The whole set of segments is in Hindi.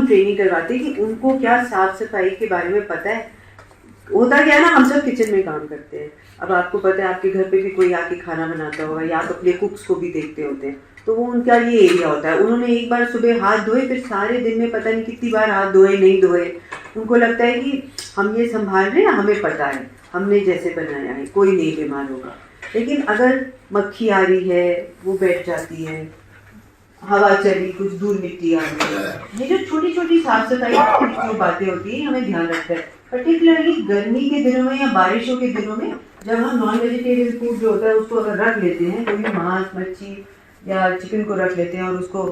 ट्रेनिंग करवाते हैं कि उनको क्या साफ सफाई के बारे में पता है। होता क्या है ना, हम सब किचन में काम करते हैं। अब आपको पता है आपके घर पे भी कोई आके खाना बनाता होगा, या आप अपने कुक्स को भी देखते होते हैं, तो वो उनका ये एरिया होता है। उन्होंने एक बार सुबह हाथ धोए, फिर सारे दिन में पता नहीं कितनी बार हाथ धोए नहीं धोए। उनको लगता है कि हम ये संभाल रहे हैं, हमें पता है, हमने जैसे बनाया है, कोई नहीं बीमार होगा। लेकिन अगर मक्खी आ रही है, वो बैठ जाती है, हवा चली, कुछ दूर मिट्टी आ रही है, ये जो छोटी छोटी साफ सफाई की जो बातें होती है हमें ध्यान रखना है। पर्टिकुलरली गर्मी के दिनों में या बारिशों के दिनों में, जब हम नॉन वेजिटेरियन फूड जो होता है उसको अगर रख लेते हैं, कोई भी मांस मच्छी या चिकन को रख लेते हैं और उसको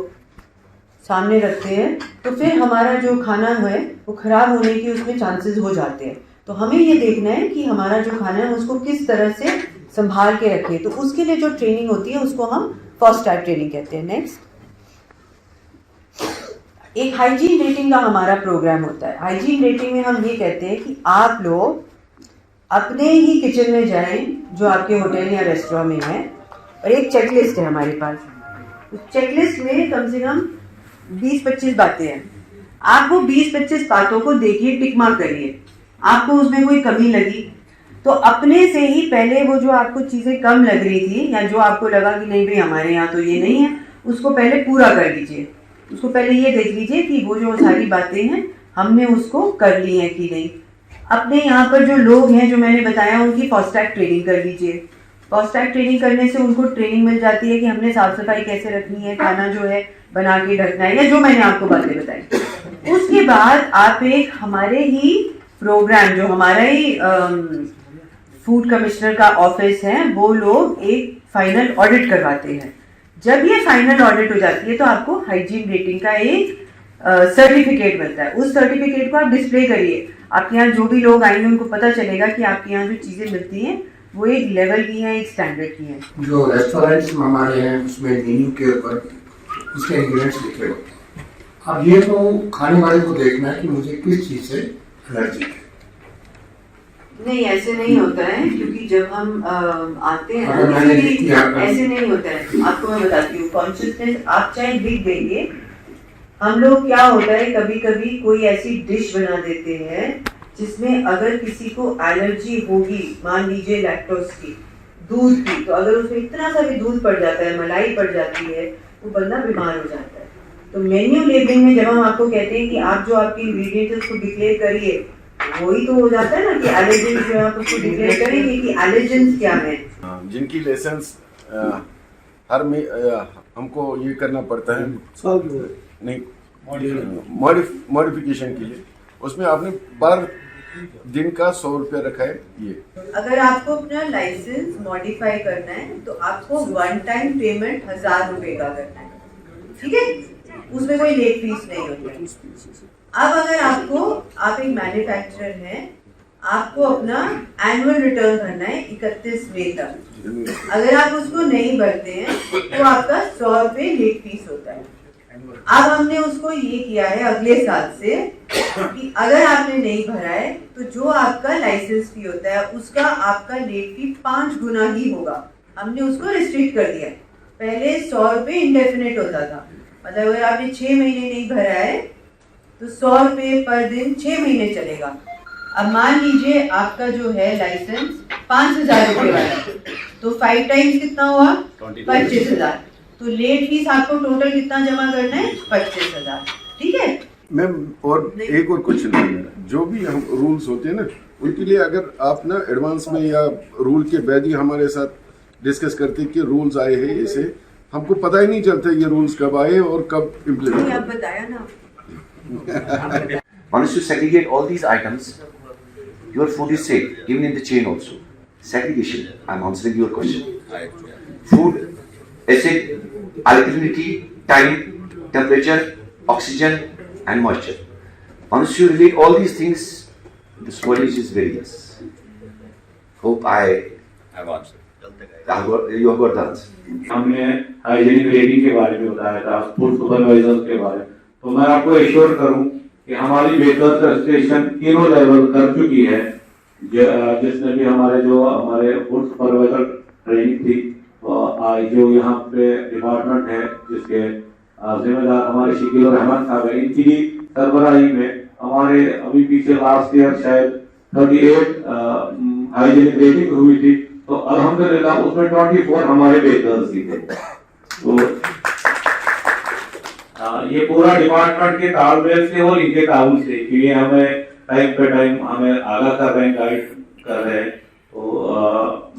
सामने रखते हैं, तो फिर हमारा जो खाना है वो खराब होने के उसमें चांसेस हो जाते हैं। तो हमें ये देखना है कि हमारा जो खाना है उसको किस तरह से संभाल के रखें। तो उसके लिए जो ट्रेनिंग होती है उसको हम फर्स्ट टाइप ट्रेनिंग कहते हैं। नेक्स्ट, एक हाइजीन रेटिंग का हमारा प्रोग्राम होता है। हाइजीन रेटिंग में हम ये कहते हैं कि आप लोग अपने ही किचन में जाएं जो आपके होटल या रेस्टोरेंट में है, और एक चेकलिस्ट है हमारे पास। उस चेकलिस्ट में कम से कम 20-25 बातें हैं। आप वो 20-25 बातों को देखिए, टिक मार्क करिए। आपको उसमें कोई कमी लगी तो अपने से ही पहले वो जो आपको चीज़ें कम लग रही थी या जो आपको लगा कि नहीं भाई हमारे यहाँ तो ये नहीं है, उसको पहले पूरा कर लीजिए। उसको पहले ये देख लीजिए कि वो जो सारी बातें हैं हमने उसको कर ली हैं कि नहीं। अपने यहाँ पर जो लोग हैं जो मैंने बताया उनकी फास्टैग ट्रेनिंग कर लीजिए। फास्टैग ट्रेनिंग करने से उनको ट्रेनिंग मिल जाती है कि हमने साफ सफाई कैसे रखनी है, खाना जो है बना के ढकना है, या जो मैंने आपको बातें बताई। उसके बाद आप एक हमारे ही प्रोग्राम, जो हमारा ही फूड कमिश्नर का ऑफिस है, वो लोग एक फाइनल ऑडिट करवाते हैं। जब ये फाइनल ऑडिट हो जाती है तो आपको हाइजीन रेटिंग का एक सर्टिफिकेट मिलता है। उस सर्टिफिकेट को आप डिस्प्ले करिए। आपके यहाँ जो भी लोग आएंगे उनको पता चलेगा कि आपके यहाँ जो चीज़ें मिलती हैं वो एक लेवल की हैं, एक स्टैंडर्ड की हैं। जो रेस्टोरेंट्स में हमारे हैं उसमें मेन्यू के ऊपर उसके इंग्रेडिएंट्स लिखे होते हैं। अब ये तो खाने वाले को देखना है कि मुझे किस चीज़ से एलर्जी है। नहीं, ऐसे नहीं होता है, क्योंकि जब हम आते हैं ऐसे नहीं होता है। आपको मैं बताती हूँ, कॉन्शियसनेस आप चाहे लिख देंगे। हम लोग क्या होता है, कभी कभी कोई ऐसी डिश बना देते हैं जिसमें अगर किसी को एलर्जी होगी, मान लीजिए लैक्टोज की, दूध की, तो अगर उसमें इतना सा भी दूध पड़ जाता है, मलाई पड़ जाती है, वो बंदा बीमार हो जाता है। तो मेन्यू लेबलिंग में जब हम आपको कहते हैं कि आप जो आपकी इंग्रेडिएंट्स है उसको डिक्लेयर करिए, वही तो हो जाता है ना कि एलर्जेंस जो आप उसको डिक्लेयर करेंगे कि एलर्जेंस क्या है। जिनकी लाइसेंस हमको ये करना पड़ता है, नहीं मॉडिफिकेशन के लिए, उसमें आपने पर दिन का 100 रुपया रखा है। ये अगर आपको अपना लाइसेंस मॉडिफाई करना है तो आपको वन टाइम पेमेंट 1000 रुपए का करना है, ठीक है? उसमें कोई लेट फीस नहीं होती है। अब अगर आप एक मैन्युफैक्चरर हैं, आपको अपना एनुअल रिटर्न भरना है 31 मई तक। अगर आप उसको नहीं भरते हैं तो आपका 100 रुपये लेट फीस होता है। अब हमने उसको ये किया है अगले साल से कि अगर आपने नहीं भरा है तो जो आपका लाइसेंस फी होता है उसका आपका लेट फी 5 गुना ही होगा। हमने उसको रिस्ट्रिक्ट कर दिया। पहले 100 रुपये इंडेफिनेट होता था, मतलब अगर आपने 6 महीने नहीं भरा है तो 100 रुपये पर दिन 6 महीने चलेगा। अब मान लीजिए आपका जो है लाइसेंस 5000 रुपये वाला, तो 5 टाइम्स कितना हुआ? 25,000। तो लेट फीस आपको टोटल कितना जमा करना है? 25,000, ठीक है मैम। और एक और क्वेश्चन है मेरा, जो भी हम रूल्स होते हैं ना, उनके लिए अगर आप ना एडवांस में या रूल के बाद ही हमारे साथ डिस्कस करते कि रूल्स आए हैं, ऐसे हमको पता ही नहीं चलता ये रूल्स कब आए और कब इम्प्लीमेंट। आप बताया ना। Once you segregate all these items, your food is safe, even in the chain also. Segregation, I'm answering your question. Food, acid, alkalinity, time, temperature, oxygen, and moisture. Once you relate all these things, the spoilage is very less. Hope I have answered. You have got the answer. हमने हाइजीनिक रेटिंग के बारे में बताया था, फूड सुपरवाइजर के बारे में, तो मैं आपको एश्योर करूं कि हमारी बेहतर रजिस्ट्रेशन तीनों लेवल कर चुकी है। जिसने भी हमारे फूड सुपरवाइजर ट्रेनिंग थी, जो यहाँ पे डिपार्टमेंट है जिसके जिम्मेदार हमारे शकील रहमान साहब है, इनकी सरबराही में हमारे अभी पीछे लास्ट ईयर शायद 38 हाइजीनिक रेटिंग हुई थी, तो अल्हम्दुलिल्लाह उसमें 24 हमारे बेकर्स ही थे। तो ये पूरा डिपार्टमेंट के तालमेल से और इनके ताउन से, क्योंकि हमें टाइम पे टाइम हमें आगाह कर रहे हैं, गाइड कर रहे हैं। तो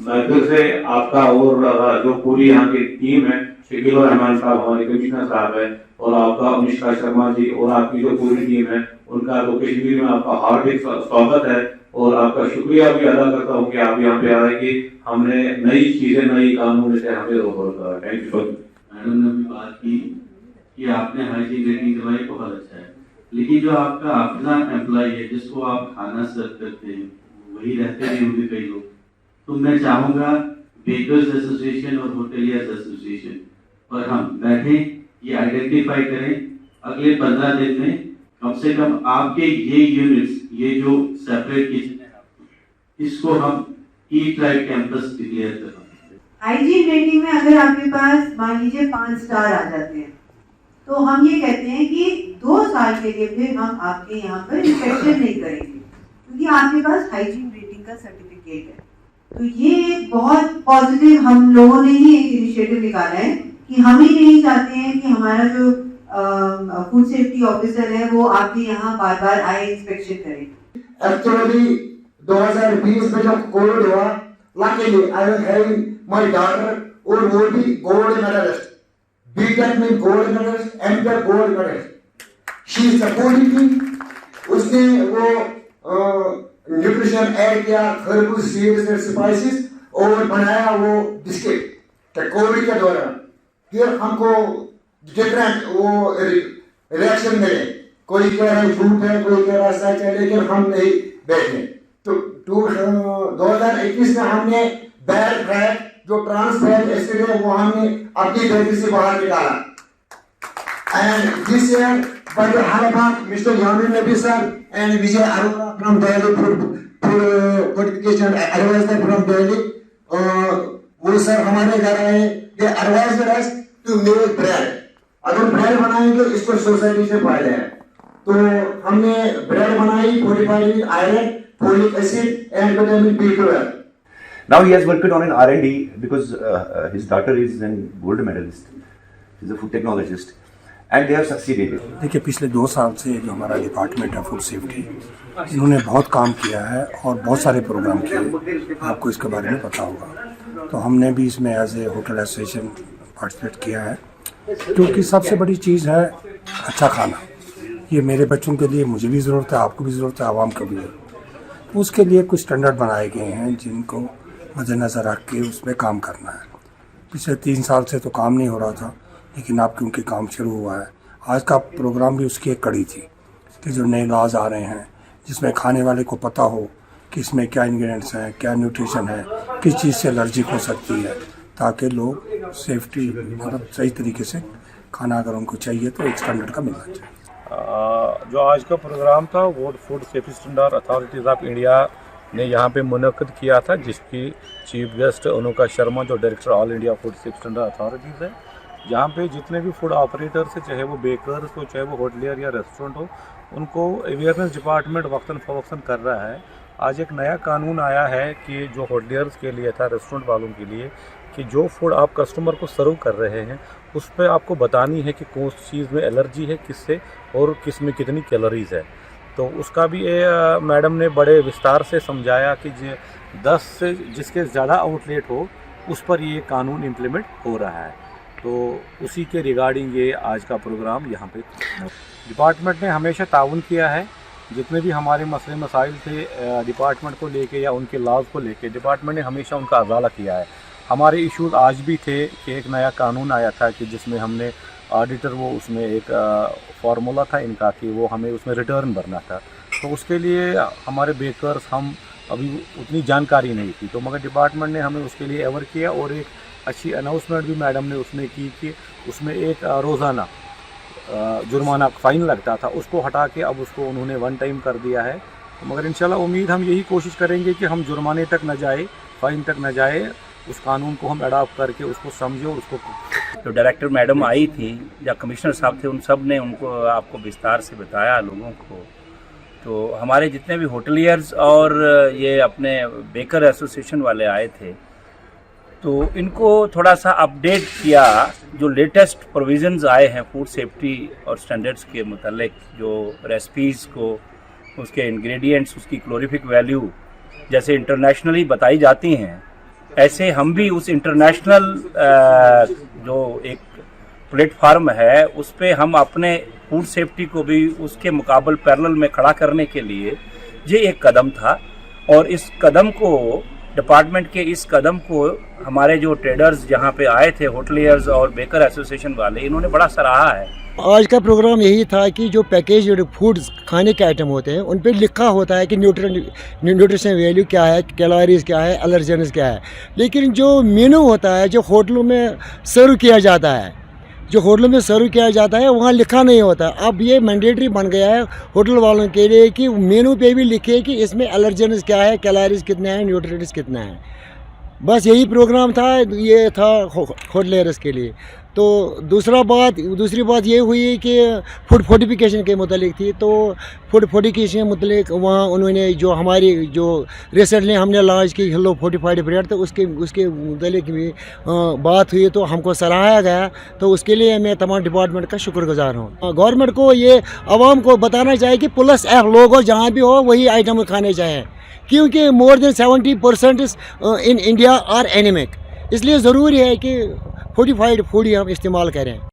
मैं फिर से आपका और जो पूरी यहाँ की टीम है, शकील और रहमान साहब हमारे कमिश्नर साहब है, और आपका अनुष्का शर्मा जी और आपकी जो पूरी टीम है, उनका तो कश्मीर में आपका हार्दिक स्वागत है और आपका शुक्रिया भी अदा करता हूँ कि आप यहाँ पे आए कि हमने नई चीजें, नई कानून से हमें रोक रखा। Thank you. मैडम ने भी बात की कि आपने हाइजीन रेटिंग करवाई, बहुत अच्छा है, लेकिन जो आपका अपना एम्प्लॉय है जिसको आप खाना सर्व करते हैं, वही रहते भी होंगे कई लोग, तो मैं चाहूँगा बेकर्स एसोसिएशन और होटेलियर्स एसोसिएशन और हम बैठें, ये आइडेंटिफाई करें, अगले 15 दिन में कम से कम आपके ये यूनिट्स, ये जो सेपरेट किचन है, इसको हम ईट राइट कैंपस डिक्लेयर करें। हाइजीन रेटिंग में अगर आपके पास मान लीजिए 5 स्टार आ जाते हैं, तो हम ये कहते हैं कि 2 साल के लिए फिर हम आपके यहाँ पर इंस्पेक्शन नहीं करेंगे, क्योंकि आपके पास हाइजीन रेटिंग का सर्टिफिकेट है। तो ये एक बहुत पॉजिटिव हम लोगों ने ही एक इनिशिएटिव निकाला है कि हम ही नहीं चाहते हैं कि हमारा जो फूड सेफ्टी ऑफिसर है वो आपके यहाँ बार बार आए इंस्पेक्शन करें। एक्चुअली 2020 में जब कोविड हुआ, luckily I was having my daughter, और वो भी गोल्ड मेडलिस्ट, बीटेक में gold medallist, MTech gold medallist. She supported me, उसने वो न्यूट्रिशन ऐड किया, खरबूज सीड्स एंड स्पाइसेस, और बनाया वो बिस्किट कोविड के दौरान। फिर हमको डिफरेंट वो रिएक्शन मिले, कोई कह रहा है झूठ है, कोई कह रहा है सच है, लेकिन हम नहीं बैठे। तो 2021 में हमने बैड फैट, जो ट्रांस फैट एसिड है, वो हमने अपनी बेटी से बाहर निकाला। And this year by the help of Mr. Yamin Nabi sir and Vijay Arora from Delhi food fortification advisor from Delhi, वो सर हमारे घर आए, they advised us to make bread। अगर ब्रेड बनाएंगे इसको सोसाइटी से फायदा है, तो हमने ब्रेड बनाई, fortified with iron, folic acid and vitamin B12। Now he has worked on an R&D because his daughter is a gold medalist. She's a food technologist and they have succeeded. देखिए, पिछले 2 साल से जो हमारा डिपार्टमेंट है फूड सेफ्टी, इन्होंने बहुत काम किया है और बहुत सारे प्रोग्राम किए, आपको इसके बारे में पता होगा। तो हमने भी इसमें as a hotel association participate किया है, क्योंकि सबसे बड़ी चीज़ है अच्छा खाना। ये मेरे बच्चों के लिए मुझे भी ज़रूरत है, आपको भी ज़रूरत है, आवाम को भी ज़रूरत है। उसके लिए कुछ स्टैंडर्ड बनाए गए हैं जिनको मद्देनज़र रख के उसमें काम करना है। पिछले 3 साल से तो काम नहीं हो रहा था, लेकिन अब क्योंकि काम शुरू हुआ है, आज का प्रोग्राम भी उसकी एक कड़ी थी कि जो नए लॉज आ रहे हैं, जिसमें खाने वाले को पता हो कि इसमें क्या इंग्रेडिएंट्स हैं, क्या न्यूट्रिशन है, किस चीज़ से एलर्जी हो सकती है, ताकि लोग सेफ्टी मतलब सही तरीके से खाना अगर उनको चाहिए तो एक स्टैंडर्ड का मिलना चाहिए। जो आज का प्रोग्राम था वो food safety standard authorities of India ने यहाँ पे मुनक़्क़िद किया था, जिसकी चीफ गेस्ट अनुका शर्मा, जो director all India food safety standard authorities है। जहाँ पे जितने भी फूड ऑपरेटर्स है, चाहे वो बेकर्स हो, चाहे वो होटलियर या रेस्टोरेंट हो, उनको अवेयरनेस डिपार्टमेंट वक्तन फ़वक्तन कर रहा है। आज एक नया कानून आया है कि जो होटलियर्स के लिए था, रेस्टोरेंट वालों के लिए, कि जो फूड आप कस्टमर को सर्व कर रहे हैं उस पर आपको बतानी है कि कौन सी चीज़ में एलर्जी है, किससे और किस में कितनी कैलोरीज़ है। तो उसका भी मैडम ने बड़े विस्तार से समझाया कि 10 से जिसके ज़्यादा आउटलेट हो उस पर ये कानून इम्प्लीमेंट हो रहा है। तो उसी के रिगार्डिंग ये आज का प्रोग्राम यहाँ पे डिपार्टमेंट ने हमेशा ताउन किया है। जितने भी हमारे मसले मसाइल थे डिपार्टमेंट को लेके या उनके लॉज को लेके, डिपार्टमेंट ने हमेशा उनका अजाला किया है। हमारे इश्यूज़ आज भी थे कि एक नया कानून आया था कि जिसमें हमने ऑडिटर वो उसमें एक फार्मूला था इनका कि वो हमें उसमें रिटर्न भरना था। तो उसके लिए हमारे बेकर्स हम अभी उतनी जानकारी नहीं थी, तो मगर डिपार्टमेंट ने हमें उसके लिए एवर किया और एक अच्छी अनाउंसमेंट भी मैडम ने उसमें की कि उसमें एक रोज़ाना जुर्माना फ़ाइन लगता था, उसको हटा के अब उसको उन्होंने 1 टाइम कर दिया है। तो मगर इंशाल्लाह उम्मीद हम यही कोशिश करेंगे कि हम जुर्माने तक न जाए, फ़ाइन तक न जाए, उस कानून को हम अडॉप्ट करके उसको समझे और उसको तो डायरेक्टर मैडम आई थी या कमिश्नर साहब थे, उन सब ने उनको आपको विस्तार से बताया लोगों को। तो हमारे जितने भी होटलियर्स और ये अपने बेकर एसोसिएशन वाले आए थे, तो इनको थोड़ा सा अपडेट किया जो लेटेस्ट प्रोविजंस आए हैं फूड सेफ्टी और स्टैंडर्ड्स के मुतालिक, जो रेसिपीज़ को, उसके इंग्रेडिएंट्स, उसकी क्लोरीफिक वैल्यू जैसे इंटरनेशनली बताई जाती हैं, ऐसे हम भी उस इंटरनेशनल जो एक प्लेटफार्म है उस पे हम अपने फूड सेफ्टी को भी उसके मुकाबल पैरेलल में खड़ा करने के लिए ये एक कदम था। और इस कदम को, डिपार्टमेंट के इस कदम को हमारे जो ट्रेडर्स यहाँ पे आए थे, होटलियर्स और बेकर एसोसिएशन वाले, इन्होंने बड़ा सराहा है। आज का प्रोग्राम यही था कि जो पैकेज फूड खाने के आइटम होते हैं उन पे लिखा होता है कि न्यूट्रिशन वैल्यू क्या है, कैलोरीज क्या है, एलर्जेंस क्या है, लेकिन जो मेनू होता है जो होटलों में सर्व किया जाता है, वहाँ लिखा नहीं होता। अब ये मैंडेटरी बन गया है होटल वालों के लिए कि मेनू पे भी लिखे कि इसमें एलर्जेंस क्या है, कैलोरीज कितने हैं, न्यूट्रिएंट्स कितना है। बस यही प्रोग्राम था, ये था होटलियर्स के लिए। तो दूसरी बात ये हुई कि फूड फोर्टिफिकेशन के मुतालिक थी। तो फूड फोर्टिफिकेशन के मुतालिक वहाँ उन्होंने जो हमारी जो रिसेंटली हमने लॉन्च की हेलो फोर्टिफाइड ब्रेड, तो उसके मुतालिक भी बात हुई, तो हमको सराहाया गया। तो उसके लिए मैं तमाम डिपार्टमेंट का शुक्रगुजार हूँ। गवर्नमेंट को ये आवाम को बताना चाहिए कि प्लस लोग हो जहाँ भी हो वही आइटम खाने चाहिए, क्योंकि more than 70% in India are anaemic. इसलिए ज़रूरी है कि फोर्टिफाइड फूड ही हम इस्तेमाल करें।